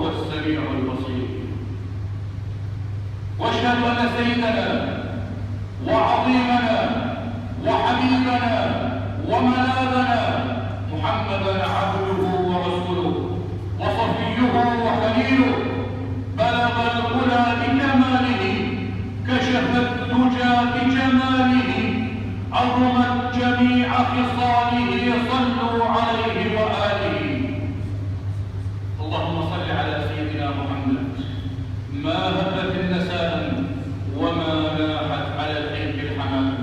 وهو السميع البصير. واشهد أن سيدنا وعظيمنا وحبيبنا وملاذنا محمدا عبده ورسوله وصفيه وخليله، بلغ العلا بكماله، كشف الدجى بجماله، عظمت جميع خصاله، صلوا عليه وآله. اللهم صل على سيدنا محمد، ما هبت النسائم وما لاحت على الحلم الحمام.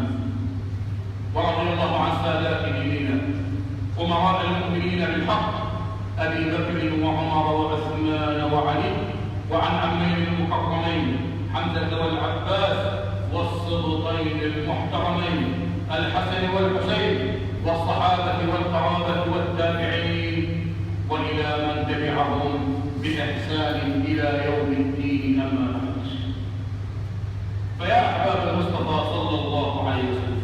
ورضي الله عن سادات ديننا أمراء المؤمنين بالحق، أبي بكر وعمر وعثمان وعلي، وعن عمين المكرمين حمزة والعباس، والسبطين المحترمين الحسن والحسين، والصحابة والقرابة والتابعين، وإلى من تبعهم بإحسان إلى يوم الدين. أما بعد، فيا أحباب المصطفى صلى الله عليه وسلم،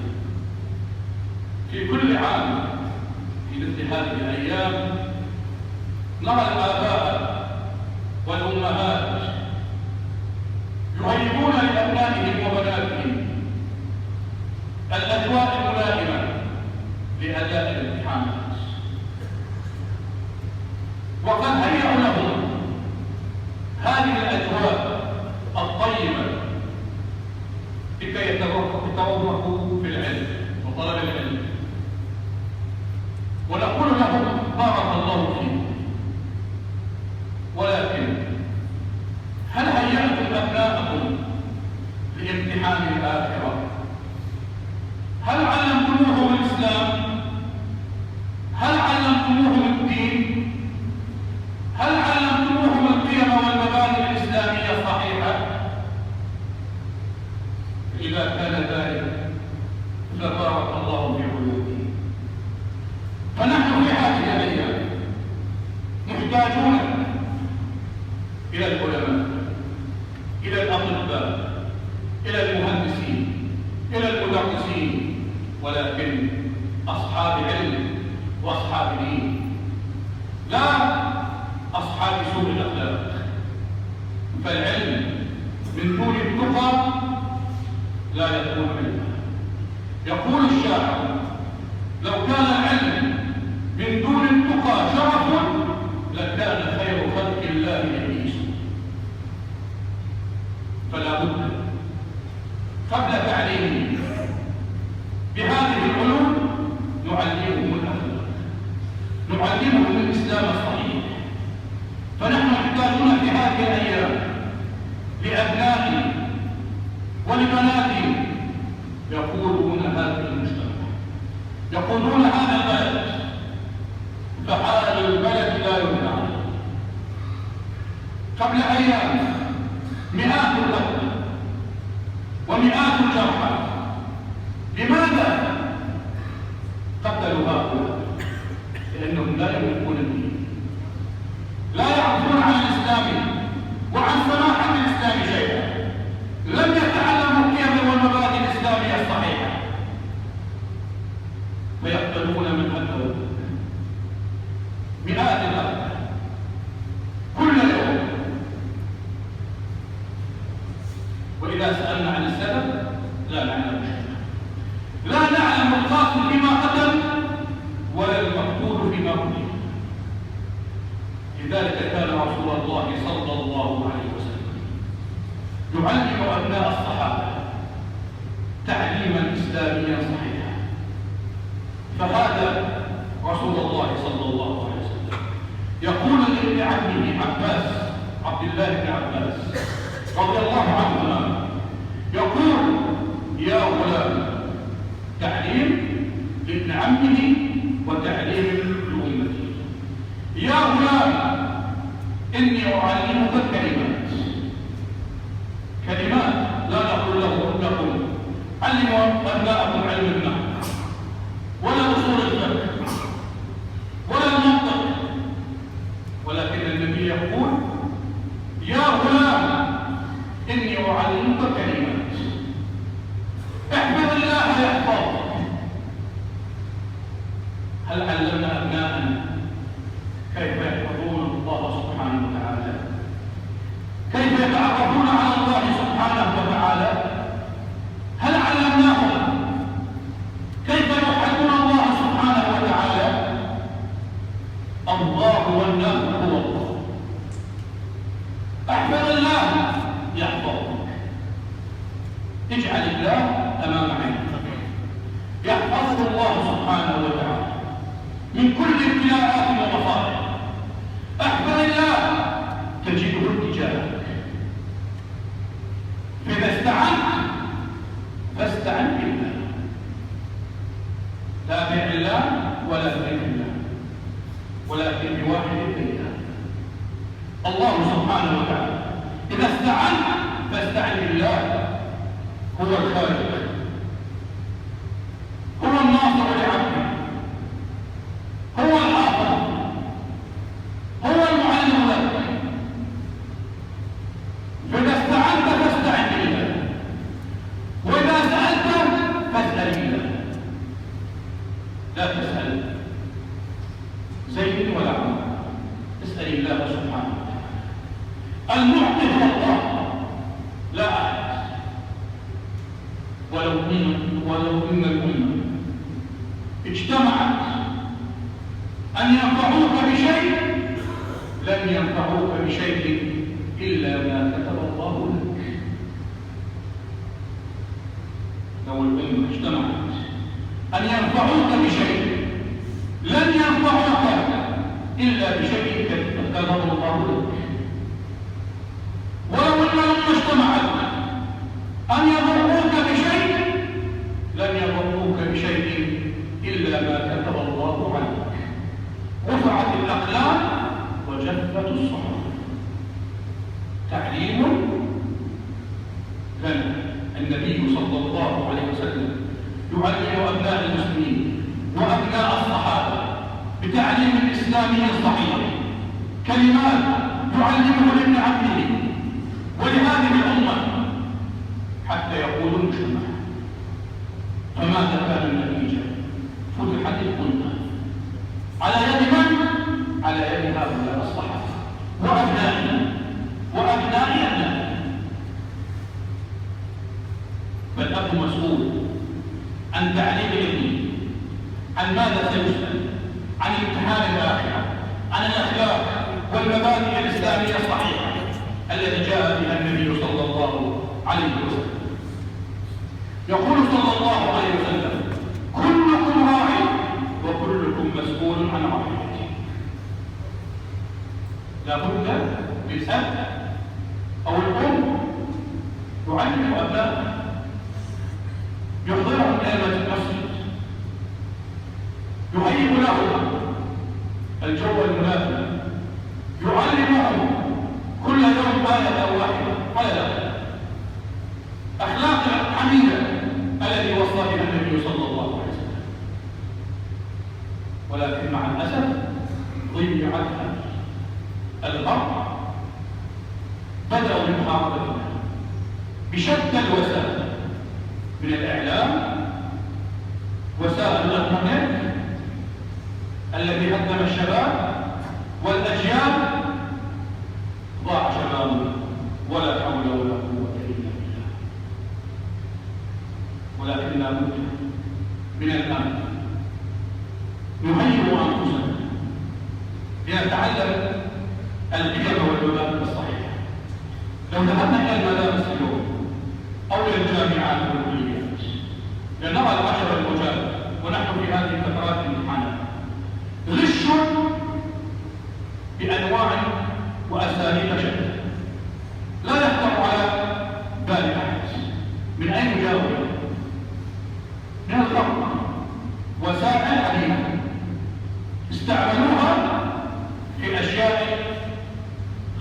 في كل عام في مثل هذه الأيام نرى الآباء والأمهات يهيئون لأبنائهم وبناتهم الأجواء الملائمة لأداء الامتحانات، وقد هيئوا لهم هذه الأجواء الطيبة لكي يتورطوا في العلم وطلب العلم. ونقول لهم بارك الله فيكم، ولكن هل هيأتم أبناءكم لامتحان الآخرة؟ هل علمتموهم الإسلام؟ هل علمتموهم الدين؟ هل علمتموهم القيم والمبادئ الإسلامية الصحيحة؟ إذا كان ذلك فبارك الله في قلوبهم. فنحن في هذه الأيام محتاجون إلى العلماء، إلى الأطباء، إلى المهندسين، إلى المدرسين، ولكن أصحاب علم وأصحاب دين، لا أصحاب سوء الأخلاق. فالعلم من دون التقى لا يكون علما. يقول الشاعر: لو كان العلم من دون التقى شرف لكان خير خلق الله إبليس. فلا بد قبل تعليمهم بهذه العلوم نعلمهم الأخلاق، نعلمهم الإسلام الصحيح. فنحن محتاجون في هذه الأيام لأبنائهم ولبناتهم يقودون هذا المجتمع، يقودون هذا البلد، فحال البلد لا يمنع. قبل أيام مئات القتلى ومئات الجرحى. لماذا قتلوا هؤلاء؟ لأنهم لا يملكون الدين، لا يعرفون عن الإسلام وعن سماحة الإسلام شيئا، لم يتعلموا القيم والمبادئ الإسلامية الصحيحة، فيقتلون من هؤلاء مئات القتلى كل يوم. وإذا سألنا عن السبب لا نعلم شيئا، لا نعلم القاتل فيما قتل ولا المقتول فيما قتل. لذلك كان رسول الله صلى الله عليه وسلم يعلم أبناء الصحابة تعليما إسلاميا صحيحا. فهذا رسول الله صلى الله عليه وسلم يقول لابن عمه عباس، عبد الله بن عباس رضي الله عنهما، يقول: يا غلام، تعليم لابن عمه وتعليم لأمته. يا غلام، إني أعلمك كلمات لا نقول لكم علموا أبناءكم علم النحو ولا أصول الفقه ولا المنطق، ولكن النبي يقول: يا غلام، إني أعلمك كلمات، احفظ الله يحفظك. هل علمنا أبناءنا كيف يحفظون الله سبحانه وتعالى؟ احفظ الله يحفظك. اجعل الله امام عينك يحفظه الله سبحانه وتعالى من كل ابتلاءات ومصائب. احفظ الله تجده تجاهك. فاذا استعنت فاستعن بالله. لا بالله ولا بالله ولكن بواحد بالله الله سبحانه وتعالى. اذا استعنت فاستعن بالله. هو الخالق، هو الناصر لعبده، هو الحافظ، هو المعلم لك. فإذا استعنت فاستعن بالله، وإذا سألت فاسأل بالله. لا تسأل زيد ولا عمر، اسأل الله سبحانه وتعالى. المعطي هو الله لا أحد. ولو إن الأمة اجتمعت أن ينفعوك بشيء لن ينفعوك بشيء إلا ما كتب الله لك. لو الأمة اجتمعت أن ينفعوك بشيء لن ينفعوك إلا بشيء كتبه الله لك. ولو أن الأمة اجتمعت أن يضروك بشيء لن يضروك بشيء إلا ما كتب الله عنك. رفعت الأقلام وجفت الصحف. تعليم لنا. النبي صلى الله عليه وسلم يعلم أبناء المسلمين وأبناء الصحابة بتعليم الإسلامي الصحيح كلمات يعلمه لابن عبده ولهذه الأمة حتى يقول المجتمع. فماذا كان النتيجة؟ فتحت الأمة على يد من؟ على يد هؤلاء الصحابة وأبنائنا وأبناء أبنائنا. فالأب مسؤول عن تعليم الدين، عن ماذا سيسأل، عن امتحان الآخرة، عن الأخلاق والمبادئ الإسلامية الصحيحة التي جاء بها النبي صلى الله عليه وسلم. يقول صلى الله عليه وسلم: كلكم راع وكلكم مسؤول عن رعيته. لابد للأب أو الأم يعلم أبنائه، يحضرهم إلى المسجد، يهيئ لهم الجو المناسب، يعلمهم كل يوم آية واحدة ولا أخلاق حميدة الذي وصى بها النبي صلى الله عليه وسلم. ولكن مع الأسف ضيعت الأرض. بدأوا بمحاربتها بشتى الوسائل، من الإعلام، وسائل الإنترنت الذي هدم الشباب والأجيال. ضاع شبابنا ولا حول ولا قوة إلا بالله. ولكن لا بد من الآن نهيئ أنفسنا لنتعلم القيم والمبادئ الصحيحة. لو ذهبنا إلى المدارس اليوم أو إلى الجامعات والكليات لنرى العشر المجال، ونحن في هذه الفترات الامتحانات غش بأنواع وأساليب شتى لا يخطر على بال أحد. من أين جاءوا؟ من الخلق. وسائل عديدة استعملوها في أشياء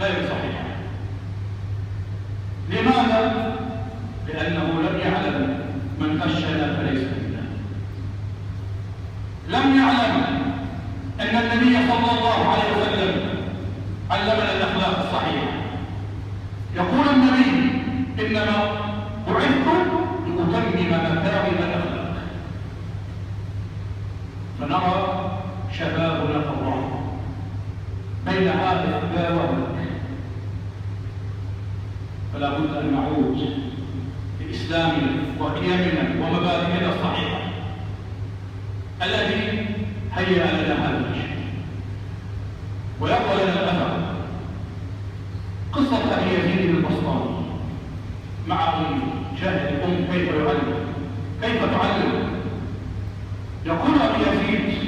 غير صحيحة. لماذا؟ لأنه لم يعلم من غشنا فليس منا. لم يعلم أن النبي صلى الله عليه وسلم علمنا الأخلاق الصحيحة. يقول النبي: إنما بعثت لأتمم مكارم الأخلاق. فنرى شبابنا فضاء بين هذا وذاك. فلا بد أن نعود لإسلامنا وقيمنا ومبادئنا الصحيحة التي هيأ لنا هذا الشيء ويبقى لنا الأثر. قصة أبي يزيد البسطامي مع أم جاهل الأم كيف تعلم. يقول أبي يزيد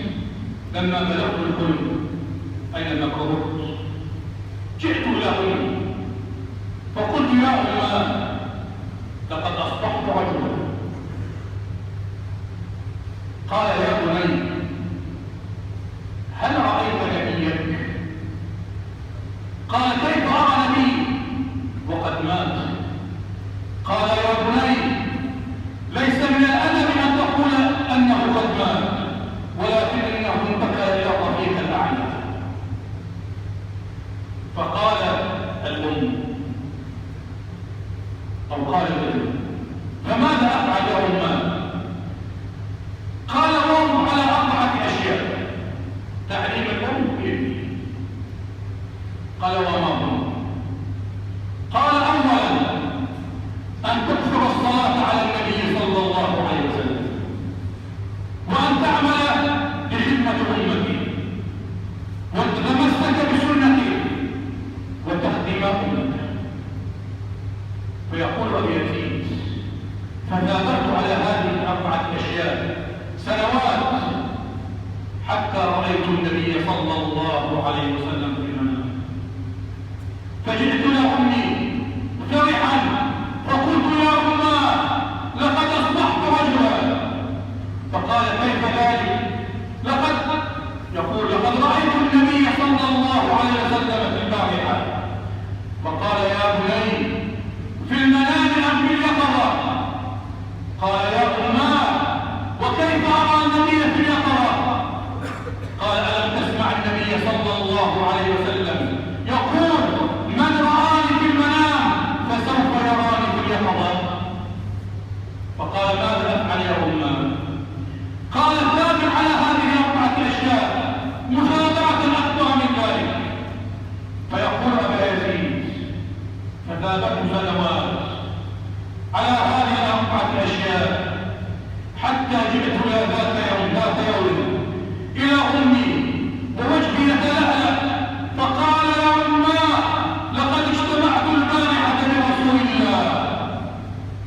لما بلغت الحلم أين مكروه جئت إلى أمي فقلت يا أمه لقد أصبحت رجلا. قال يا بني هل رأيت نبيك؟ قال كيف أرى نبي وقد مات؟ قال يا بني ليس من الأدب أن تقول أنه قد مات ولكن إنه انتقل إلى رفيق الأعلى. فقال الأم أو قال الابن فماذا أفعل يا أمه؟ قال وهم على 4 أشياء تعليم الأم بابنه. قال وما هم؟ قال أولا أن تكثر الصلاة على النبي صلى الله عليه وسلم وأن تعمل بخدمة أمته وتتمسك بسنته وتخدم أمته. فيقول أبي يزيد فثابرت على هذه 4 أشياء سنوات حتى رأيت النبي صلى الله عليه وسلم في المنام فجئت لأمي فرحا فقلت يا أمه لقد أصبحت رجلا. فقال كيف ذلك؟ لقد رأيت النبي صلى الله عليه وسلم في البارحة. فقال يا بني في المنام أم في اليقظة؟ قال يا أمه وكيف أرى النبي في اليقظة؟ قال ألم تسمع النبي صلى الله عليه وسلم يقول من رآني في المنام فسوف يراني في اليقظة؟ فقال ماذا أفعل يا أمه؟ قال ثابت على هذه 4 أشياء مثابرة أكبر من ذلك. فيقول أبا يزيد فثابت سنوات على هذه 4 أشياء حتى جئت ذات يوم إلى أمي ووجهي يتلألأ فقال يا أمه لقد اجتمعت البارحة برسول الله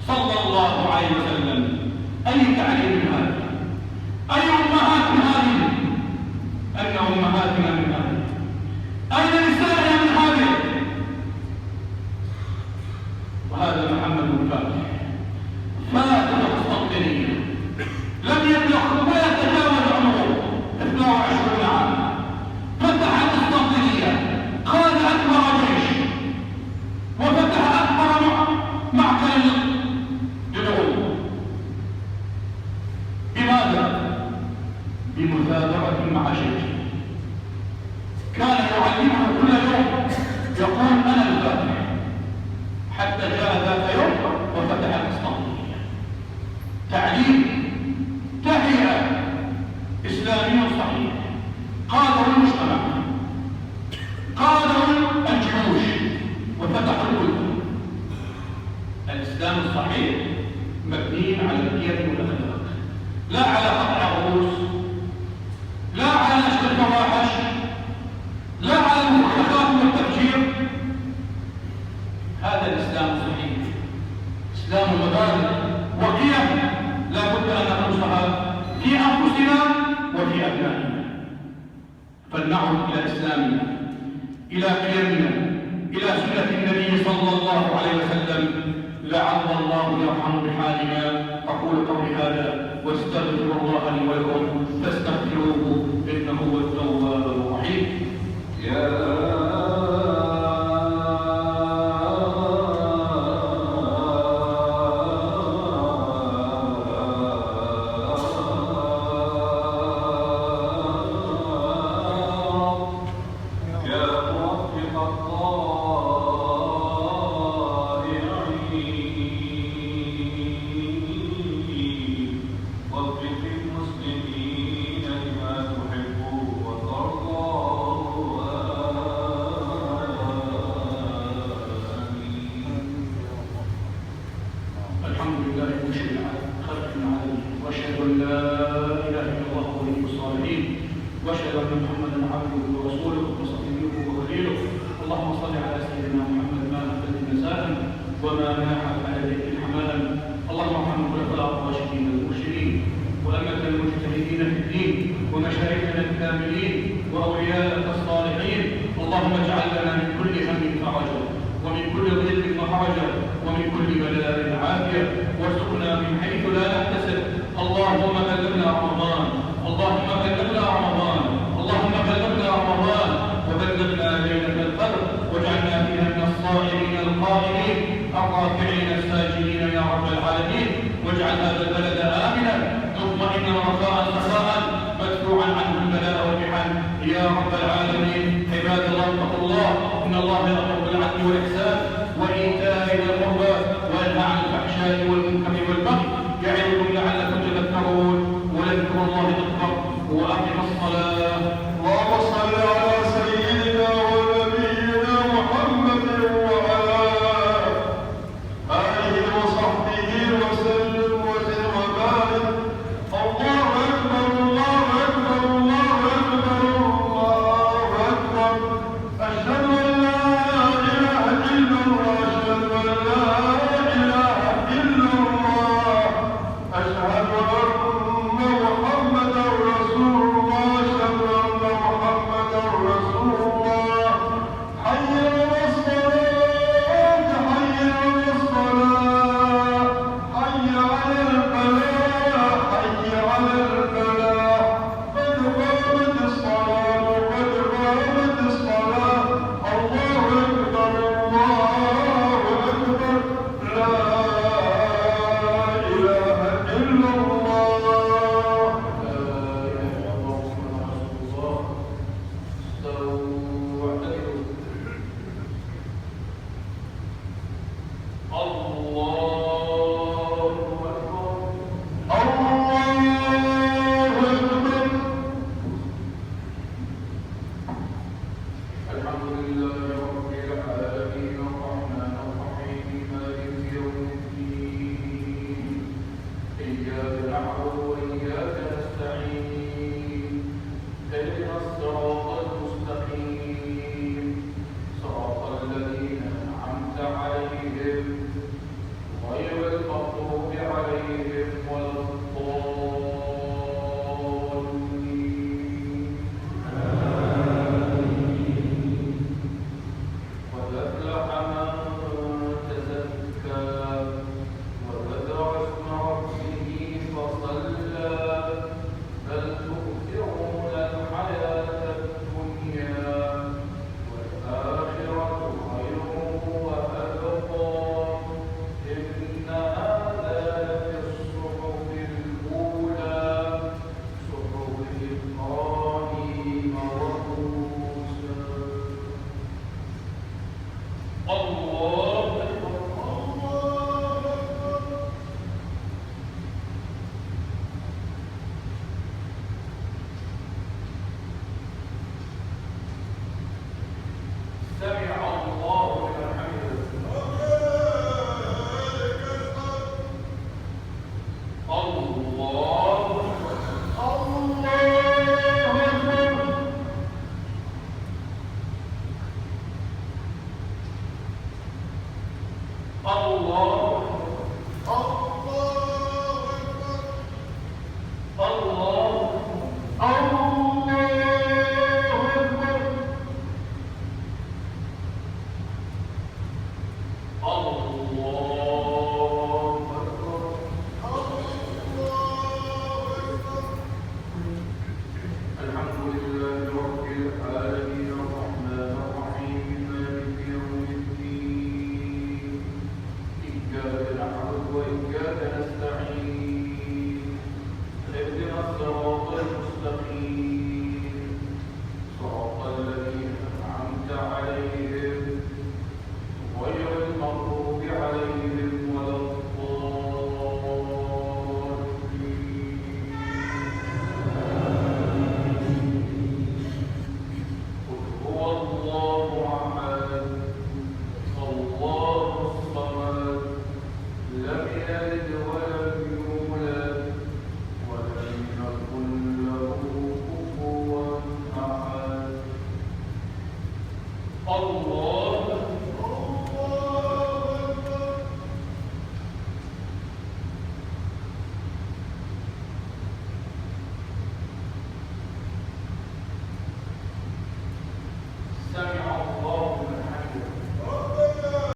صلى الله عليه وسلم. أي تعليم هذا؟ أي أمهات هذه؟ أين أمهاتنا من هذه؟ أين نسائنا من هذه؟ وهذا محمد الفاتح فاتح القسطنطينية لم يبلغ ولا يتجاوز عمره 22 عاما. فتح القسطنطينية قاد أكبر جيش وفتح أكبر معقل للعلوم. بماذا؟ بمثابرة مع شيخه. كان يعلمه كل يوم يقول أنا الفاتح حتى جاء ذات يوم وفتح القسطنطينية. تعليم تهيئة إسلامي صحيح قادر المجتمع قادر الجيوش وفتح القلوب. الإسلام الصحيح مبني على القيم والأخلاق لا على قطع الرؤوس لا على نشر الفواحش لا على المخلفات والتفجير. هذا الإسلام الصحيح إسلام مبادئ وقيم لا بد أن نقصها في أنفسنا وفي أبنائنا. فلنعد إلى إسلامنا إلى قيمنا إلى سنة النبي صلى الله عليه وسلم لعل الله يرحم بحالنا. أقول قولي هذا واستغفر الله لي ولكم فاستغفروه إنه هو التواب الرحيم. وفق المسلمين لما وما ناحت على ذكر الحمام. اللهم ارحم الخلفاء الراشدين المرشدين وأمة المجتهدين في الدين ومشايخنا الكاملين وأولياءك الصالحين. اللهم اجعل لنا من كل هم فرجا ومن كل ضيق مخرجا ومن كل بلاء عافية وارزقنا من حيث لا نحتسب. اللهم بلغنا رمضان، اللهم بلغنا رمضان، اللهم بلغنا رمضان وبلغنا ليلة القدر واجعلنا فيها من الصائمين القائمين الراكعين الساجدين يا رب العالمين. واجعل هذا البلد آمنا مطمئنا رخاء سخاء مدفوعا عنه البلاء والمحن يا رب العالمين. عباد الله اتقوا الله، إن الله يأمر بالعدل والإحسان وإيتاء ذي القربى وينهى عن الفحشاء والمنكر والبغي يعظكم لعلكم تذكرون. ولذكر الله أكبر وأقم الصلاة. اللهم صل على سيدنا ونبينا محمد وعلى آله وصحبه وسلم وزد وبارك. الله أكبر الله أكبر الله أكبر الله أكبر. أشهد أن لا إله إلا الله أشهد أن لا إله إلا الله أشهد أن محمدا رسول الله أشهد أن محمدا رسول الله. حي على الصلاة حي على الصلاة حي على الفلاح حي على الفلاح. قد قامت الصلاة قد قامت الصلاة. الله أكبر الله أكبر لا إله إلا الله. لا إله إلا الله محمد رسول الله. استووا واعتدلوا. الله أكبر الله أكبر. الحمد لله رب العالمين الرحمن الرحيم مالك يوم الدين. إياك نعبد وإياك نستعين. اهدنا الصراط المستقيم صراط الذين أنعمت عليهم غير المغضوب عليهم ولا الضالين. قد أفلح من تزكى وذكر اسم ربه فصلى. بل تؤثرون الحياة الدنيا والآخرة خير وأبقى. إن هذا لفي الصحف الأولى صحف إبراهيم وموسى. الله أكبر الله أكبر. سمع الله لمن حمده. الله أكبر الله أكبر. الله